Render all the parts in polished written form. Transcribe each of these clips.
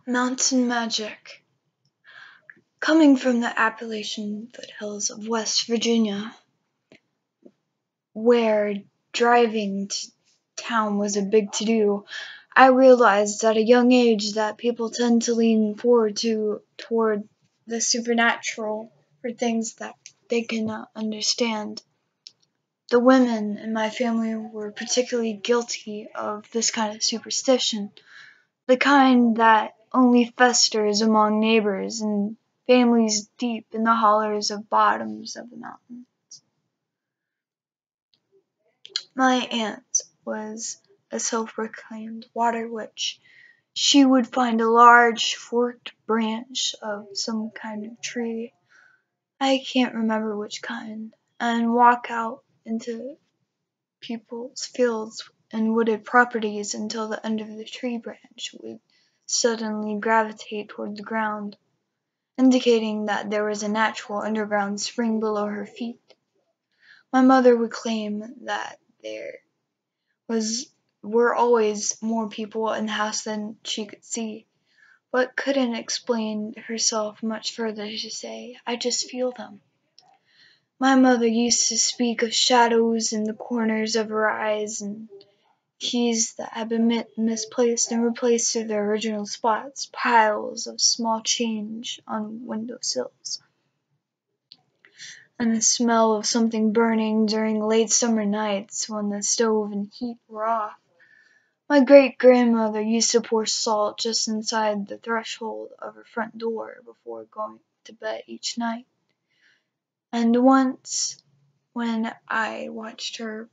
Mountain magic. Coming from the Appalachian foothills of West Virginia, where driving to town was a big to-do, I realized at a young age that people tend to lean toward the supernatural for things that they cannot understand. The women in my family were particularly guilty of this kind of superstition, the kind that only festers among neighbors and families deep in the hollers of bottoms of the mountain. My aunt was a self-proclaimed water witch. She would find a large forked branch of some kind of tree, I can't remember which kind, and walk out into people's fields and wooded properties until the end of the tree branch would suddenly gravitate toward the ground, indicating that there was a natural underground spring below her feet. My mother would claim that there were always more people in the house than she could see, but couldn't explain herself much further to say, "I just feel them." My mother used to speak of shadows in the corners of her eyes and keys that had been misplaced and replaced to their original spots, piles of small change on window sills, and the smell of something burning during late summer nights when the stove and heat were off. My great-grandmother used to pour salt just inside the threshold of her front door before going to bed each night. And once, when I watched her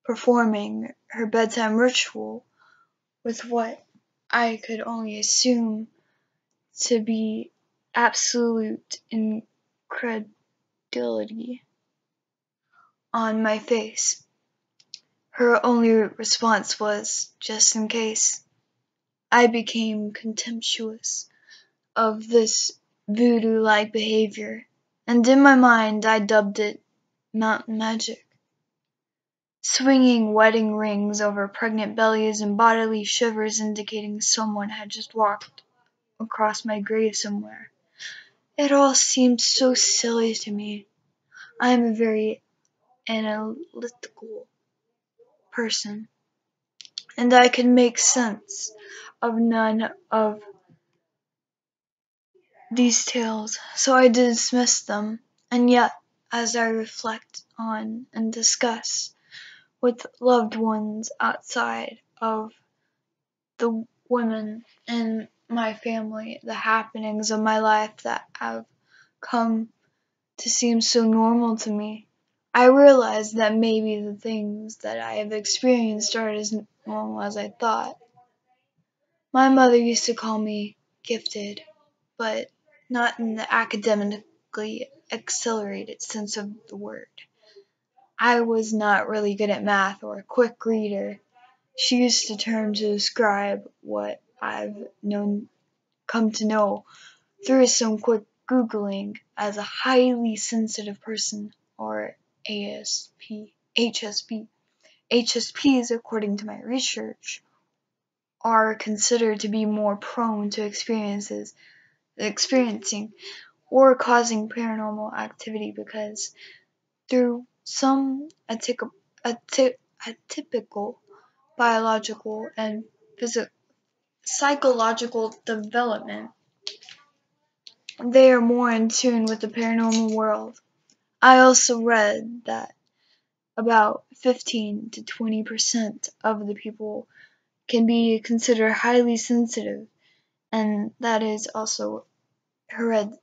performing her bedtime ritual with what I could only assume to be absolute incredulity on my face, her only response was, "Just in case." I became contemptuous of this voodoo-like behavior, and in my mind I dubbed it mountain magic. Swinging wedding rings over pregnant bellies and bodily shivers indicating someone had just walked across my grave somewhere. It all seemed so silly to me. I am a very analytical person, and I could make sense of none of these tales, so I dismissed them. And yet, as I reflect on and discuss with loved ones outside of the women in my family the happenings of my life that have come to seem so normal to me, I realize that maybe the things that I have experienced aren't as normal as I thought. My mother used to call me gifted, but not in the academically accelerated sense of the word. I was not really good at math or a quick reader. She used the term to describe what I've come to know through some quick Googling as a highly sensitive person, or HSP. HSPs, according to my research, are considered to be more prone to experiencing or causing paranormal activity because through some atypical biological and psychological development, they are more in tune with the paranormal world. I also read that about 15 to 20% of the people can be considered highly sensitive, and that is also hereditary.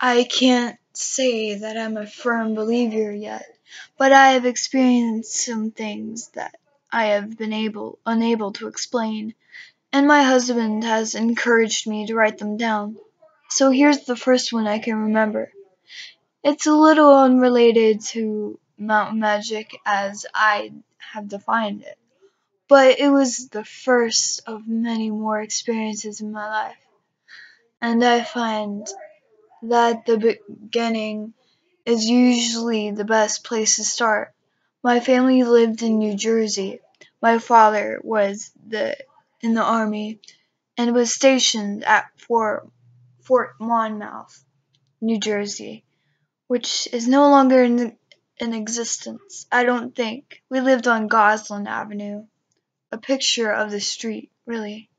I can't say that I'm a firm believer yet, but I have experienced some things that I have been unable to explain, and my husband has encouraged me to write them down. So here's the first one I can remember. It's a little unrelated to mountain magic as I have defined it, but it was the first of many more experiences in my life, and I find that the beginning is usually the best place to start. My family lived in New Jersey. My father was in the army and was stationed at Fort Monmouth, New Jersey, which is no longer in existence, I don't think. We lived on Goslin Avenue, a picture of the street, really.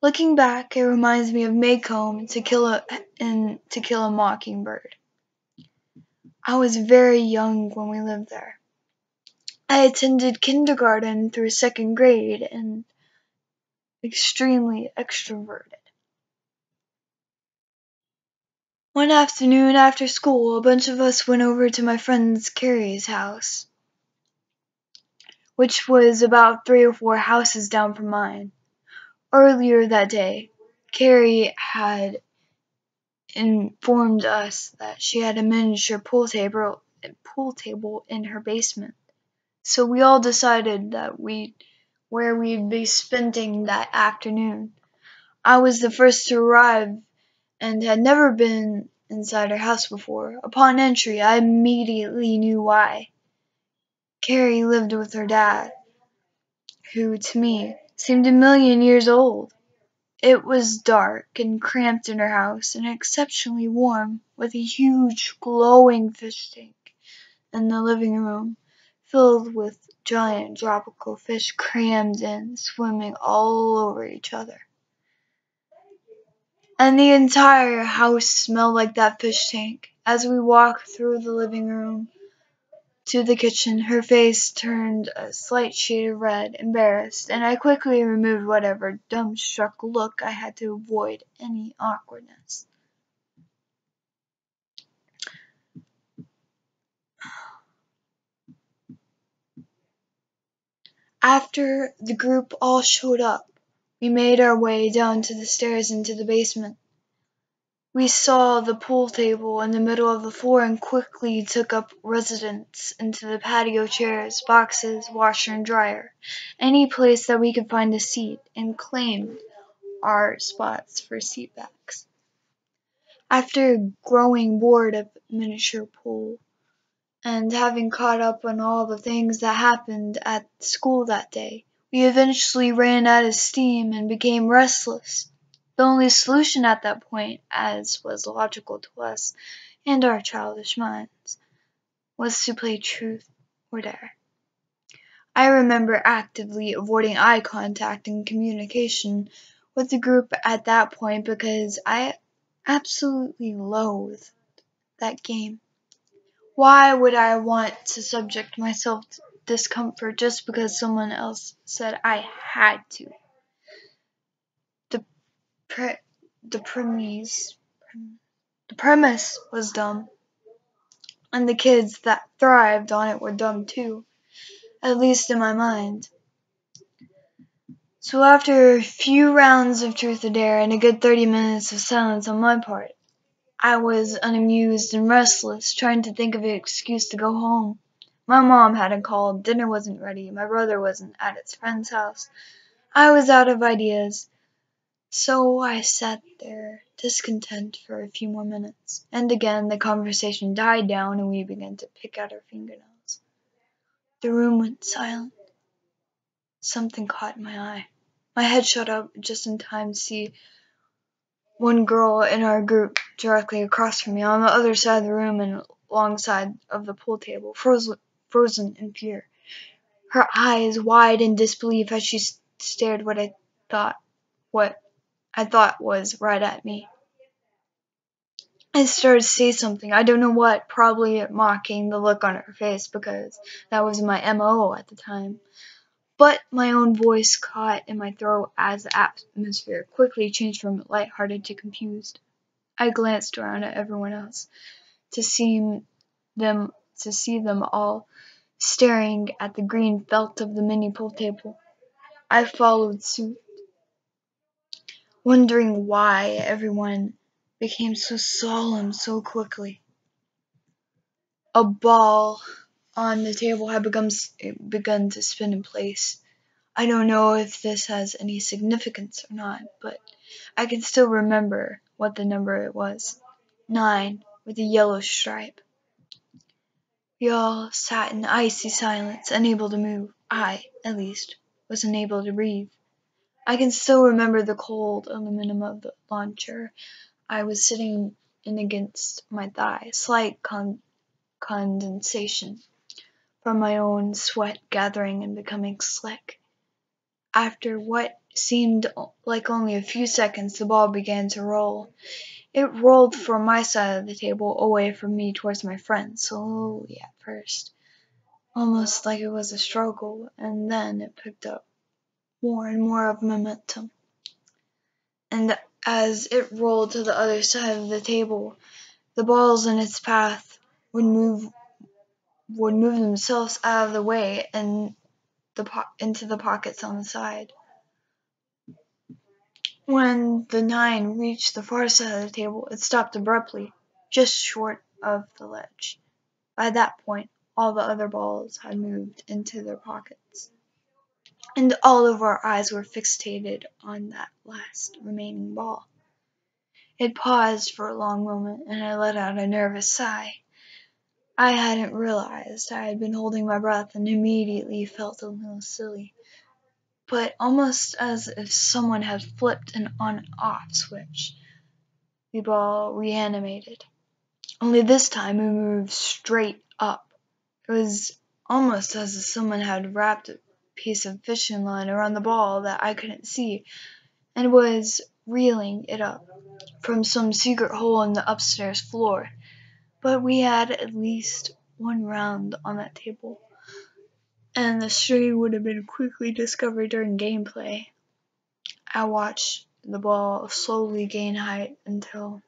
Looking back, it reminds me of Maycomb and To Kill a Mockingbird. I was very young when we lived there. I attended kindergarten through second grade and extremely extroverted. One afternoon after school, a bunch of us went over to my friend Carrie's house, which was about 3 or 4 houses down from mine. Earlier that day, Carrie had informed us that she had a miniature pool table in her basement. So we all decided where we'd be spending that afternoon. I was the first to arrive and had never been inside her house before. Upon entry, I immediately knew why. Carrie lived with her dad, who, to me, seemed a million years old. It was dark and cramped in her house, and exceptionally warm, with a huge glowing fish tank in the living room, filled with giant tropical fish crammed in, swimming all over each other. And the entire house smelled like that fish tank. As we walked through the living room to the kitchen, her face turned a slight shade of red, embarrassed, and I quickly removed whatever dumbstruck look I had to avoid any awkwardness. After the group all showed up, we made our way down to the stairs into the basement. We saw the pool table in the middle of the floor and quickly took up residence into the patio chairs, boxes, washer and dryer, any place that we could find a seat, and claimed our spots for seat backs. After growing bored of miniature pool, and having caught up on all the things that happened at school that day, we eventually ran out of steam and became restless. The only solution at that point, as was logical to us and our childish minds, was to play truth or dare. I remember actively avoiding eye contact and communication with the group at that point because I absolutely loathed that game. Why would I want to subject myself to discomfort just because someone else said I had to? The pre- the premise the premise was dumb, and the kids that thrived on it were dumb too, at least in my mind. So after a few rounds of truth or dare and a good 30 minutes of silence on my part, I was unamused and restless, trying to think of an excuse to go home. My mom hadn't called, dinner wasn't ready, my brother wasn't at his friend's house. I was out of ideas. So I sat there, discontent, for a few more minutes, and again the conversation died down and we began to pick at our fingernails. The room went silent. Something caught my eye. My head shot up just in time to see one girl in our group directly across from me on the other side of the room and alongside of the pool table, frozen in fear. Her eyes wide in disbelief as she stared what I thought was right at me. I started to say something, I don't know what, probably mocking the look on her face because that was my MO at the time. But my own voice caught in my throat as the atmosphere quickly changed from lighthearted to confused. I glanced around at everyone else to see them all staring at the green felt of the mini pool table. I followed suit, wondering why everyone became so solemn so quickly. A ball on the table had begun to spin in place. I don't know if this has any significance or not, but I can still remember what the number it was. 9, with a yellow stripe. We all sat in icy silence, unable to move. I, at least, was unable to breathe. I can still remember the cold aluminum of the lawn chair I was sitting in against my thigh, slight condensation from my own sweat gathering and becoming slick. After what seemed like only a few seconds, the ball began to roll. It rolled from my side of the table away from me towards my friend, slowly at first, almost like it was a struggle, and then it picked up more and more of momentum. And as it rolled to the other side of the table, the balls in its path would move themselves out of the way and into the pockets on the side. When the 9 reached the far side of the table, it stopped abruptly, just short of the ledge. By that point, all the other balls had moved into their pockets, and all of our eyes were fixated on that last remaining ball. It paused for a long moment, and I let out a nervous sigh. I hadn't realized I had been holding my breath and immediately felt a little silly, but almost as if someone had flipped an on-off switch. The ball reanimated. Only this time it moved straight up. It was almost as if someone had wrapped a piece of fishing line around the ball that I couldn't see, and was reeling it up from some secret hole in the upstairs floor. But we had at least one round on that table, and the string would have been quickly discovered during gameplay. I watched the ball slowly gain height until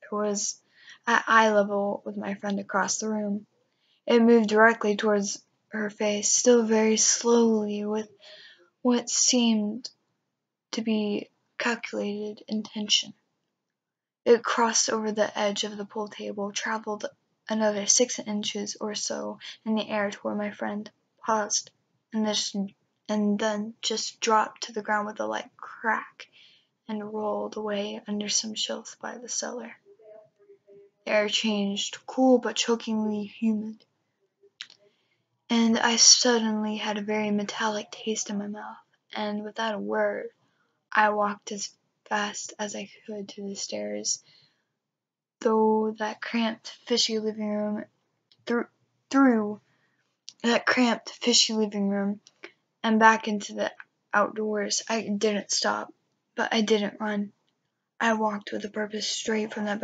it was at eye level with my friend across the room. It moved directly towards her face, still very slowly, with what seemed to be calculated intention. It crossed over the edge of the pool table, traveled another 6 inches or so in the air toward my friend, paused, and then just dropped to the ground with a light crack and rolled away under some shelves by the cellar. The air changed, cool but chokingly humid, and I suddenly had a very metallic taste in my mouth, and without a word, I walked as fast as I could to the stairs, through that cramped, fishy living room, and back into the outdoors. I didn't stop, but I didn't run. I walked with a purpose straight from that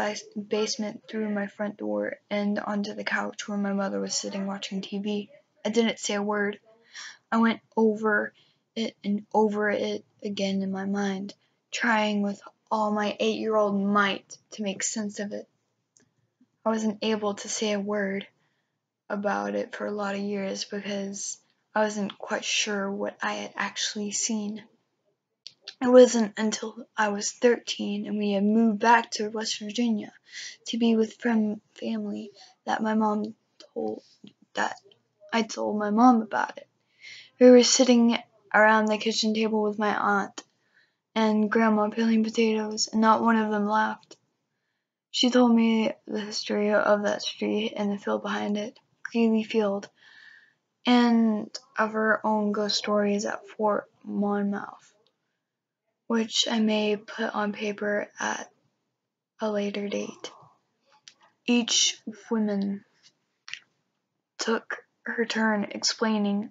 basement through my front door and onto the couch where my mother was sitting watching TV. I didn't say a word. I went over it and over it again in my mind, trying with all my 8-year-old might to make sense of it. I wasn't able to say a word about it for a lot of years because I wasn't quite sure what I had actually seen. It wasn't until I was 13 and we had moved back to West Virginia to be with family that I told my mom about it. We were sitting around the kitchen table with my aunt and grandma peeling potatoes, and not one of them laughed. She told me the history of that street and the field behind it, Greeley Field, and of her own ghost stories at Fort Monmouth, which I may put on paper at a later date. Each woman took her turn explaining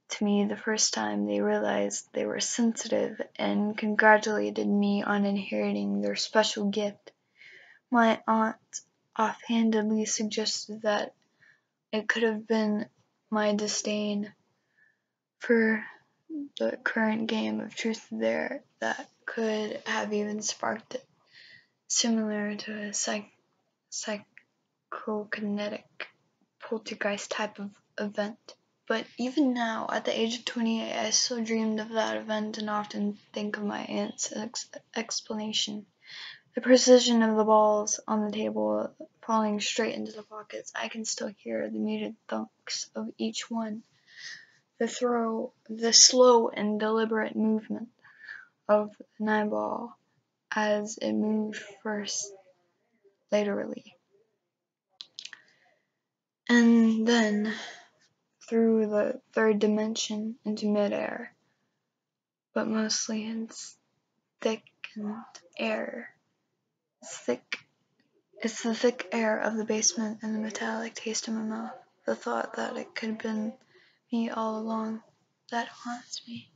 to me the first time they realized they were sensitive and congratulated me on inheriting their special gift. My aunt offhandedly suggested that it could have been my disdain for the current game of truth or dare that could have even sparked it, similar to a psychokinetic poltergeist type of event. But even now, at the age of 28, I still dreamed of that event and often think of my aunt's explanation. The precision of the balls on the table falling straight into the pockets. I can still hear the muted thunks of each one. The slow and deliberate movement of the 9 ball as it moved first, literally. And then through the third dimension into midair, but mostly in thickened air. It's the thick air of the basement and the metallic taste in my mouth. The thought that it could have been me all along, that haunts me.